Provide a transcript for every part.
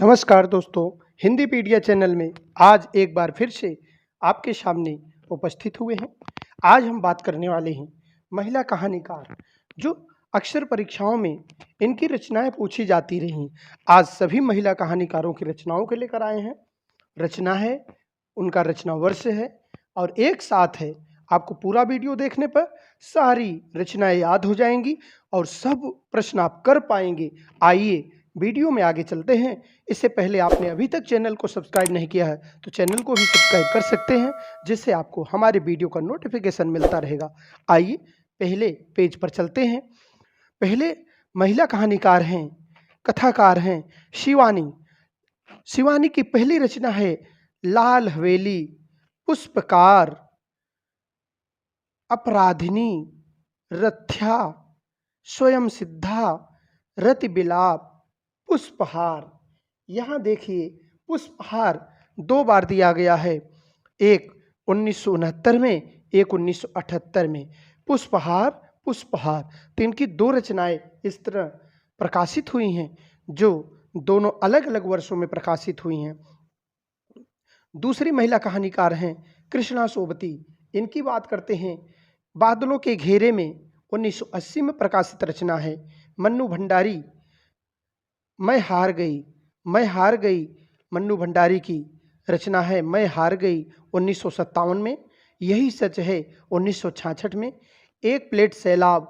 नमस्कार दोस्तों, हिंदी पीडिया चैनल में आज एक बार फिर से आपके सामने उपस्थित हुए हैं। आज हम बात करने वाले हैं महिला कहानीकार, जो अक्सर परीक्षाओं में इनकी रचनाएं पूछी जाती रहीं। आज सभी महिला कहानीकारों की रचनाओं के लेकर आए हैं। रचना है, उनका रचना वर्ष है और एक साथ है। आपको पूरा वीडियो देखने पर सारी रचनाएं याद हो जाएंगी और सब प्रश्न आप कर पाएंगे। आइए वीडियो में आगे चलते हैं। इससे पहले आपने अभी तक चैनल को सब्सक्राइब नहीं किया है तो चैनल को भी सब्सक्राइब कर सकते हैं, जिससे आपको हमारे वीडियो का नोटिफिकेशन मिलता रहेगा। आइए पहले पेज पर चलते हैं। पहले महिला कहानीकार हैं, कथाकार हैं शिवानी। शिवानी की पहली रचना है लाल हवेली, पुष्पकार, अपराधिनी, रथ्या, स्वयं सिद्धा, रति बिलाप, पुष्पहार। यहाँ देखिए पुष्पहार दो बार दिया गया है, एक 1969 में, एक 1978 में। पुष्पहार पुष्पहार, तो इनकी दो रचनाएं इस तरह प्रकाशित हुई हैं, जो दोनों अलग अलग वर्षों में प्रकाशित हुई हैं। दूसरी महिला कहानीकार हैं कृष्णा सोबती। इनकी बात करते हैं। बादलों के घेरे में 1980 में प्रकाशित रचना है। मन्नू भंडारी, मैं हार गई, मैं हार गई, मन्नू भंडारी की रचना है मैं हार गई 1957 में। यही सच है 1966 में। एक प्लेट सैलाब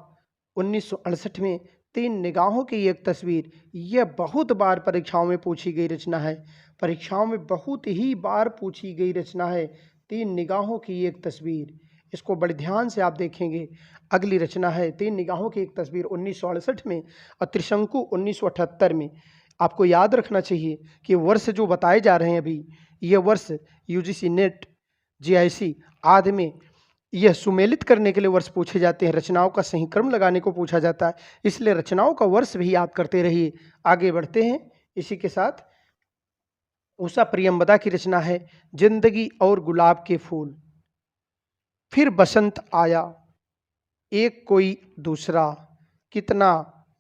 1968 में। तीन निगाहों की एक तस्वीर, यह बहुत बार परीक्षाओं में पूछी गई रचना है। परीक्षाओं में बहुत ही बार पूछी गई रचना है तीन निगाहों की एक तस्वीर। इसको बड़े ध्यान से आप देखेंगे। अगली रचना है तीन निगाहों की एक तस्वीर 1968 में और त्रिशंकु 1978 में। आपको याद रखना चाहिए कि वर्ष जो बताए जा रहे हैं अभी, यह वर्ष यूजीसी नेट जीआईसी आदि में यह सुमेलित करने के लिए वर्ष पूछे जाते हैं। रचनाओं का सही क्रम लगाने को पूछा जाता है, इसलिए रचनाओं का वर्ष भी याद करते रहिए। आगे बढ़ते हैं। इसी के साथ उषा प्रियंवदा की रचना है जिंदगी और गुलाब के फूल। फिर बसंत आया, एक कोई दूसरा, कितना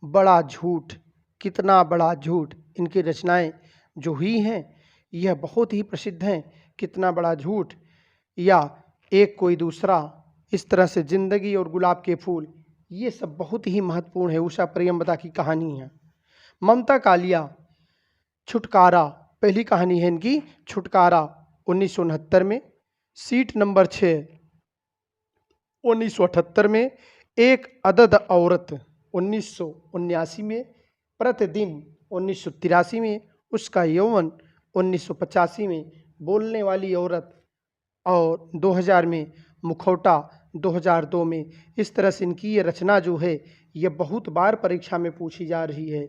बड़ा झूठ, कितना बड़ा झूठ। इनकी रचनाएं जो हुई हैं यह बहुत ही प्रसिद्ध हैं। कितना बड़ा झूठ या एक कोई दूसरा, इस तरह से जिंदगी और गुलाब के फूल, ये सब बहुत ही महत्वपूर्ण है। उषा प्रियंवदा की कहानी है। ममता कालिया, छुटकारा, पहली कहानी है इनकी छुटकारा 1969 में। सीट नंबर 6 1978 में। एक अदद औरत 1979 में। प्रतिदिन 1983 में। उसका यौवन 1985 में। बोलने वाली औरत और 2000 में। मुखौटा 2002 में। इस तरह से इनकी ये रचना जो है यह बहुत बार परीक्षा में पूछी जा रही है।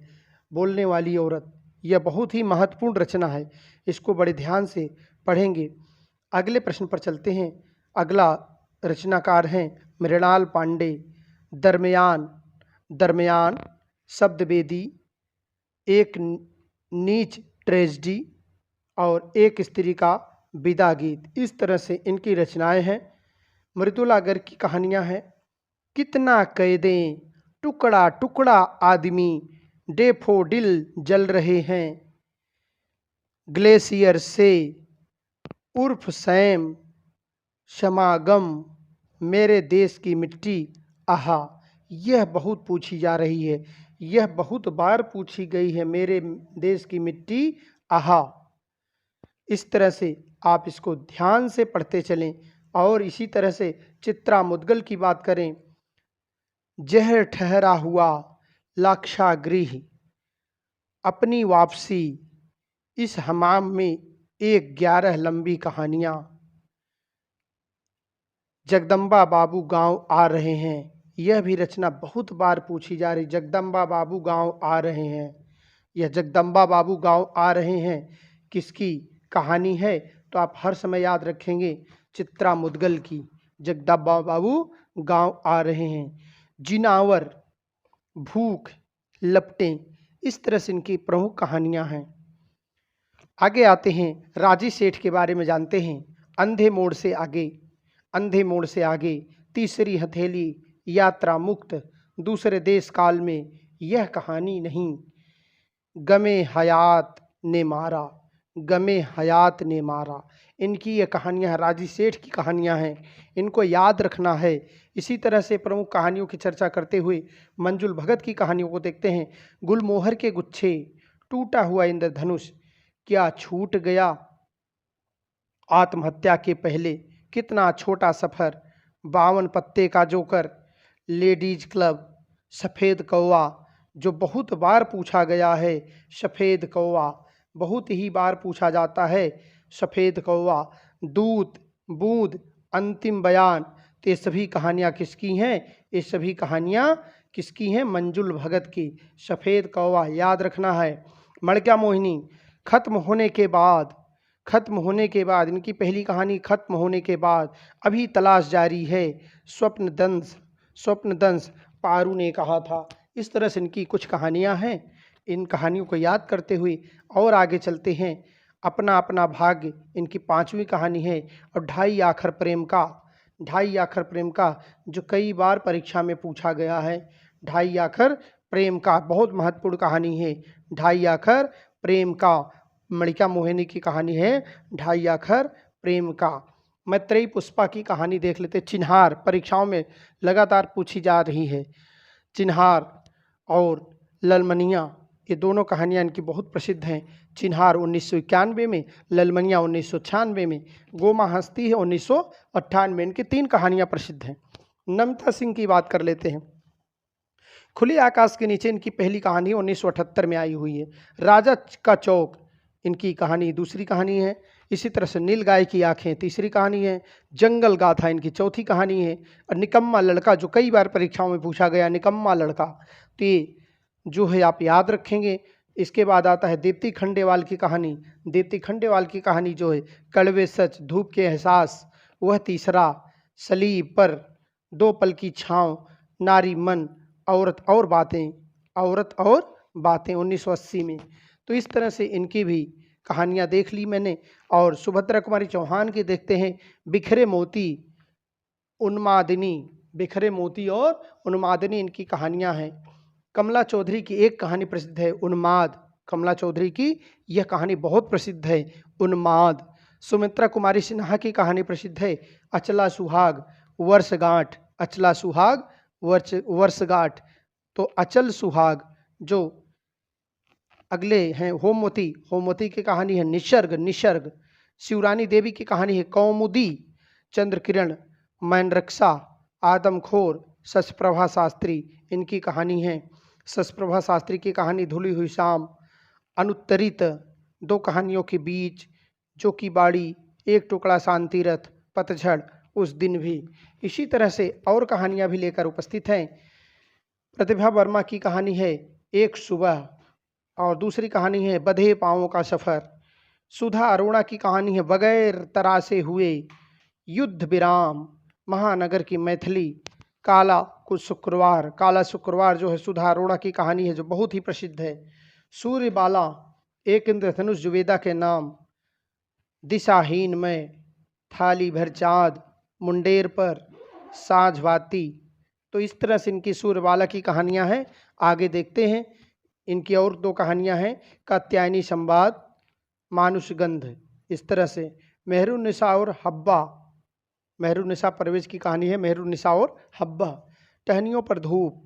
बोलने वाली औरत, यह बहुत ही महत्वपूर्ण रचना है, इसको बड़े ध्यान से पढ़ेंगे। अगले प्रश्न पर चलते हैं। अगला रचनाकार हैं मृणाल पांडे। दरमियान, दरमियान, शब्दवेदी, एक नीच ट्रेजेडी और एक स्त्री का विदा गीत। इस तरह से इनकी रचनाएं हैं। मृदुला गर्ग की कहानियां हैं। कितना कैदें, टुकड़ा टुकड़ा आदमी, डेफोडिल जल रहे हैं, ग्लेशियर से, उर्फ सैम, समागम, मेरे देश की मिट्टी, आहा। यह बहुत पूछी जा रही है, यह बहुत बार पूछी गई है, मेरे देश की मिट्टी, आहा। इस तरह से आप इसको ध्यान से पढ़ते चलें। और इसी तरह से चित्रा मुद्गल की बात करें। जहर ठहरा हुआ, लाक्षागृह, अपनी वापसी, इस हमाम में, एक 11 लंबी कहानियां, जगदम्बा बाबू गांव आ रहे हैं। यह भी रचना बहुत बार पूछी जा रही। जगदम्बा बाबू गांव आ रहे हैं, यह जगदम्बा बाबू गांव आ रहे हैं किसकी कहानी है? तो आप हर समय याद रखेंगे चित्रा मुद्गल की। जगदम्बा बाबू गांव आ रहे हैं। जिनावर, भूख, लपटें, इस तरह से इनकी प्रमुख कहानियां हैं। आगे आते हैं, राजी सेठ के बारे में जानते हैं। अंधे मोड़ से आगे, अंधे मोड़ से आगे, तीसरी हथेली, यात्रा मुक्त, दूसरे देश काल में, यह कहानी नहीं, गमे हयात, ने मारा, गमे हयात ने मारा। इनकी ये कहानियाँ राजी सेठ की कहानियाँ हैं, इनको याद रखना है। इसी तरह से प्रमुख कहानियों की चर्चा करते हुए मंजुल भगत की कहानियों को देखते हैं। गुलमोहर के गुच्छे, टूटा हुआ इंद्रधनुष, क्या छूट गया आत्महत्या के पहले, कितना छोटा सफर, 52 पत्ते का जोकर, लेडीज क्लब, सफ़ेद कौवा, जो बहुत बार पूछा गया है, सफ़ेद कौवा बहुत ही बार पूछा जाता है, सफ़ेद कौवा, दूत, बूंद, अंतिम बयान। तो ये सभी कहानियाँ किसकी हैं? ये सभी कहानियाँ किसकी हैं? मंजुल भगत की। सफ़ेद कौवा याद रखना है। मड़क्या मोहिनी खत्म होने के बाद, इनकी पहली कहानी खत्म होने के बाद अभी तलाश जारी है। स्वप्न दंश पारू ने कहा था। इस तरह से इनकी कुछ कहानियां हैं। इन कहानियों को याद करते हुए और आगे चलते हैं। अपना अपना भाग्य इनकी 5वीं कहानी है। और ढाई आखर प्रेम का जो कई बार परीक्षा में पूछा गया है। ढाई आखर प्रेम का बहुत महत्वपूर्ण कहानी है। ढाई आखर प्रेम का मणिका मोहिनी की कहानी है। ढाई आखर प्रेम का। मैत्रेयी पुष्पा की कहानी देख लेते। चिन्हार परीक्षाओं में लगातार पूछी जा रही है। चिन्हार और ललमनिया, ये दोनों कहानियाँ इनकी बहुत प्रसिद्ध हैं। चिन्हार 1991 में, ललमनिया 1996 में, गोमा हंसती है 1998 में। इनकी 3 कहानियाँ प्रसिद्ध हैं। नमिता सिंह की बात कर लेते हैं। खुले आकाश के नीचे इनकी पहली कहानी 1978 में आई हुई है। राजा का चौक इनकी कहानी दूसरी कहानी है। इसी तरह से नील गाय की आंखें तीसरी कहानी है। जंगल गाथा इनकी चौथी कहानी है। और निकम्मा लड़का, जो कई बार परीक्षाओं में पूछा गया, निकम्मा लड़का, तो ये जो है आप याद रखेंगे। इसके बाद आता है दीप्ति खंडेवाल की कहानी। दीप्ति खंडेवाल की कहानी जो है कड़वे सच, धूप के एहसास, वह तीसरा, सलीब पर, 2 पल की छाँव, नारी मन, औरत और बातें 1980 में। तो इस तरह से इनकी भी कहानियाँ देख ली मैंने। और सुभद्रा कुमारी चौहान की देखते हैं। बिखरे मोती, और उन्मादिनी इनकी कहानियाँ हैं। कमला चौधरी की एक कहानी प्रसिद्ध है, उन्माद। कमला चौधरी की यह कहानी बहुत प्रसिद्ध है, उन्माद। सुमित्रा कुमारी सिन्हा की कहानी प्रसिद्ध है, अचला सुहाग, वर्षगांठ। अचला सुहाग, वर्षगांठ। तो अचल सुहाग जो अगले हैं होमवती की कहानी है निसर्ग। शिवरानी देवी की कहानी है कौमुदी। चंद्र किरण, मैनरक्षा, आदमखोर, शशप्रभा शास्त्री इनकी कहानी है। शशप्रभा शास्त्री की कहानी धुली हुई शाम, अनुत्तरित, 2 कहानियों के बीच, जो की बाड़ी, एक टुकड़ा शांतिरथ, पतझड़, उस दिन भी। इसी तरह से और कहानियाँ भी लेकर उपस्थित हैं। प्रतिभा वर्मा की कहानी है एक सुबह, और दूसरी कहानी है बधे पाँवों का सफ़र। सुधा अरोड़ा की कहानी है बगैर तरासे हुए, युद्ध विराम, महानगर की मैथिली, काला शुक्रवार जो है सुधा अरोड़ा की कहानी है, जो बहुत ही प्रसिद्ध है। सूर्यबाला, एक इंद्रधनुष जुवेदा के नाम, दिशाहीन में, थाली भर चाँद, मुंडेर पर, साँझबाती। तो इस तरह से इनकी सूर्यबाला की कहानियाँ हैं। आगे देखते हैं। इनकी और 2 कहानियाँ हैं, कात्यायनी संवाद, मानुषगंध। इस तरह से मेहरुन्निसा और हब्बा, मेहरुन्निसा परवेज की कहानी है मेहरुन्निसा और हब्बा। टहनियों पर धूप,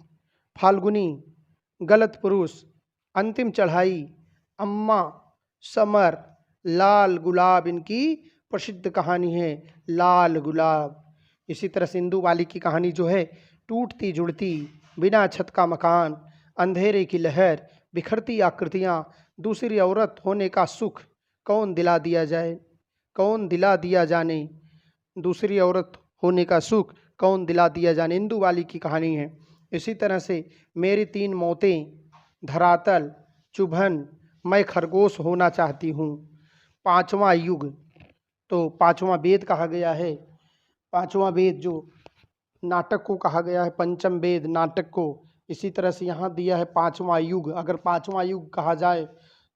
फाल्गुनी, गलत पुरुष, अंतिम चढ़ाई, अम्मा, समर, लाल गुलाब इनकी प्रसिद्ध कहानी है, लाल गुलाब। इसी तरह से इंदु वाली की कहानी जो है टूटती जुड़ती, बिना छत का मकान, अंधेरे की लहर, बिखरती आकृतियाँ, दूसरी औरत होने का सुख, कौन दिला दिया जाने, दूसरी औरत होने का सुख कौन दिला दिया जाने, इंदु वाली की कहानी है। इसी तरह से मेरी 3 मौतें, धरातल, चुभन, मैं खरगोश होना चाहती हूँ, 5वां युग। तो 5वां वेद कहा गया है। 5वां वेद जो नाटक को कहा गया है, पंचम वेद नाटक को। इसी तरह से यहाँ दिया है 5वां युग। अगर 5वां युग कहा जाए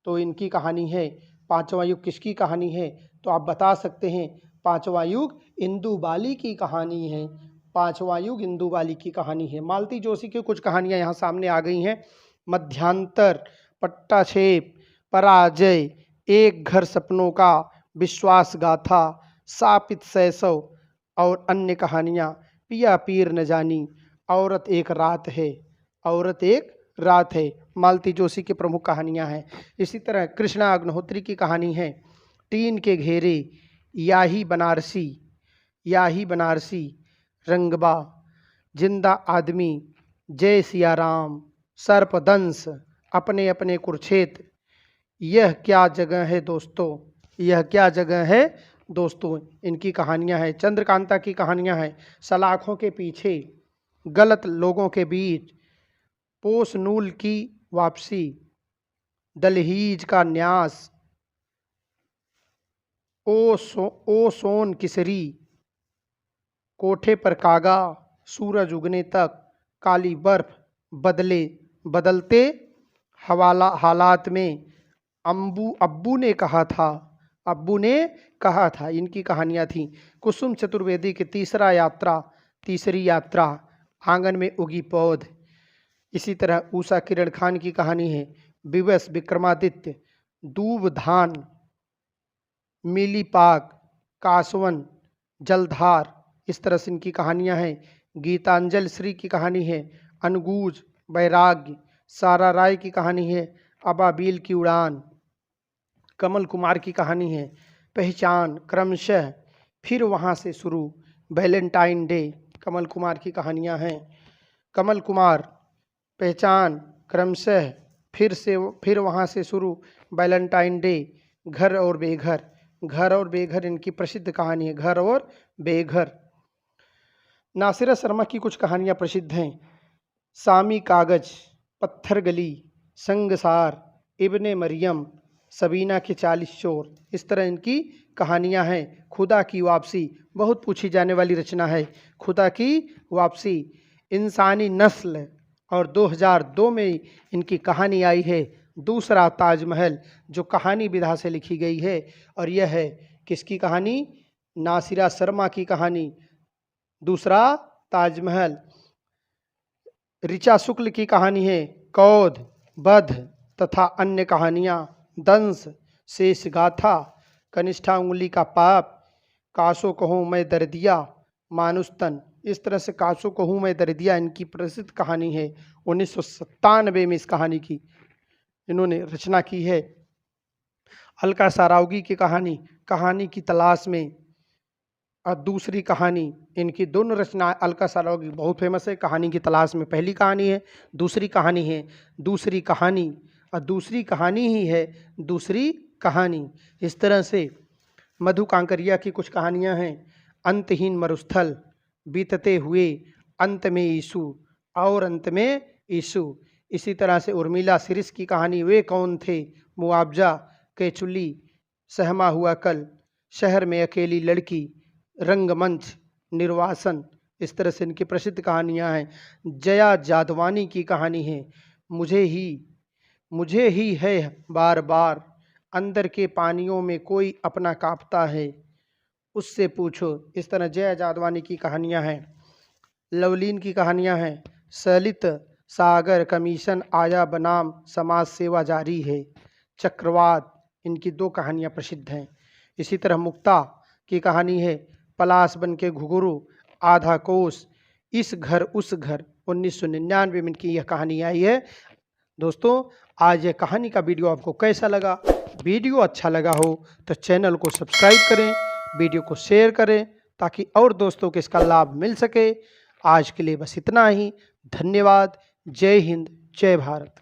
तो इनकी कहानी है। 5वां युग किसकी कहानी है? तो आप बता सकते हैं 5वां युग इंदु बाली की कहानी है। 5वां युग इंदु बाली की कहानी है। मालती जोशी की कुछ कहानियाँ यहाँ सामने आ गई हैं। मध्यांतर, पट्टाछेप, पराजय, एक घर सपनों का, विश्वास गाथा, शापित शैशव और अन्य कहानियाँ, पिया पीर न जानी, औरत एक रात है, औरत एक रात है, मालती जोशी की प्रमुख कहानियाँ हैं। इसी तरह कृष्णा अग्निहोत्री की कहानी है टीन के घेरे, याही बनारसी, याही बनारसी, रंगबा, जिंदा आदमी, जय सिया राम, सर्पदंश, अपने अपने कुरुक्षेत्र, यह क्या जगह है दोस्तों, यह क्या जगह है दोस्तों, इनकी कहानियां हैं। चंद्रकांता की कहानियां हैं सलाखों के पीछे, गलत लोगों के बीच, पोस नूल की वापसी, दलहीज का न्यास, ओ सोन किसरी, कोठे पर कागा, सूरज उगने तक, काली बर्फ, बदलते हालात में, अब्बू ने कहा था, अब्बू ने कहा था, इनकी कहानियां थीं। कुसुम चतुर्वेदी की तीसरी यात्रा, आंगन में उगी पौध। इसी तरह उषा किरण खान की कहानी है विवश विक्रमादित्य, दूब धान, मिलीपाग, कासवन, जलधार, इस तरह से इनकी कहानियां हैं। गीतांजलि श्री की कहानी है अनगूज, वैराग्य। सारा राय की कहानी है अबाबील की उड़ान। कमल कुमार की कहानी है पहचान, क्रमशः, फिर वहाँ से शुरू, वैलेंटाइन डे। कमल कुमार की कहानियाँ हैं। कमल कुमार, पहचान, क्रमशः, फिर वहाँ से शुरू, वैलेंटाइन डे, घर और बेघर। घर और बेघर इनकी प्रसिद्ध कहानी है, घर और बेघर। नासिरा शर्मा की कुछ कहानियाँ प्रसिद्ध हैं, सामी कागज, पत्थर गली, संगसार, इब्ने मरियम, सबीना के 40 चोर। इस तरह इनकी कहानियां हैं। खुदा की वापसी बहुत पूछी जाने वाली रचना है। खुदा की वापसी, इंसानी नस्ल, और 2002 में इनकी कहानी आई है दूसरा ताजमहल, जो कहानी विधा से लिखी गई है। और यह है किसकी कहानी, नासिरा शर्मा की कहानी, दूसरा ताजमहल। ऋचा शुक्ल की कहानी है कौध, बध तथा अन्य कहानियाँ, दंश, शेष गाथा, कनिष्ठा उंगली का पाप, कासो कहूँ मैं दर्दिया, मानुस्तन। इस तरह से कासो कहूँ मैं दर्दिया इनकी प्रसिद्ध कहानी है। 1997 में इस कहानी की इन्होंने रचना की है। अलका सारावगी की कहानी, कहानी की तलाश में, और दूसरी कहानी, इनकी दोनों रचना अलका सारावगी बहुत फेमस है। कहानी की तलाश में पहली कहानी है, दूसरी कहानी है दूसरी कहानी, और दूसरी कहानी ही है दूसरी कहानी। इस तरह से मधु कांकरिया की कुछ कहानियां हैं, अंतहीन मरुस्थल, बीतते हुए, अंत में यीशु, और अंत में यीशु। इसी तरह से उर्मिला सिरिस की कहानी वे कौन थे, मुआवजा, केचुली, सहमा हुआ कल, शहर में अकेली लड़की, रंगमंच, निर्वासन। इस तरह से इनकी प्रसिद्ध कहानियां हैं। जया जादवानी की कहानी है मुझे ही है बार बार, अंदर के पानियों में कोई अपना कांपता है, उससे पूछो। इस तरह जया जादवानी की कहानियां हैं। लवलीन की कहानियां हैं, सलित सागर कमीशन आया बनाम समाज सेवा जारी है, चक्रवात। इनकी 2 कहानियां प्रसिद्ध हैं। इसी तरह मुक्ता की कहानी है पलाश बन के घुघरू, आधा कोस, इस घर उस घर। 1999 में इनकी यह कहानी आई है। दोस्तों, आज यह कहानी का वीडियो आपको कैसा लगा? वीडियो अच्छा लगा हो तो चैनल को सब्सक्राइब करें, वीडियो को शेयर करें, ताकि और दोस्तों को इसका लाभ मिल सके। आज के लिए बस इतना ही। धन्यवाद। जय हिंद, जय भारत।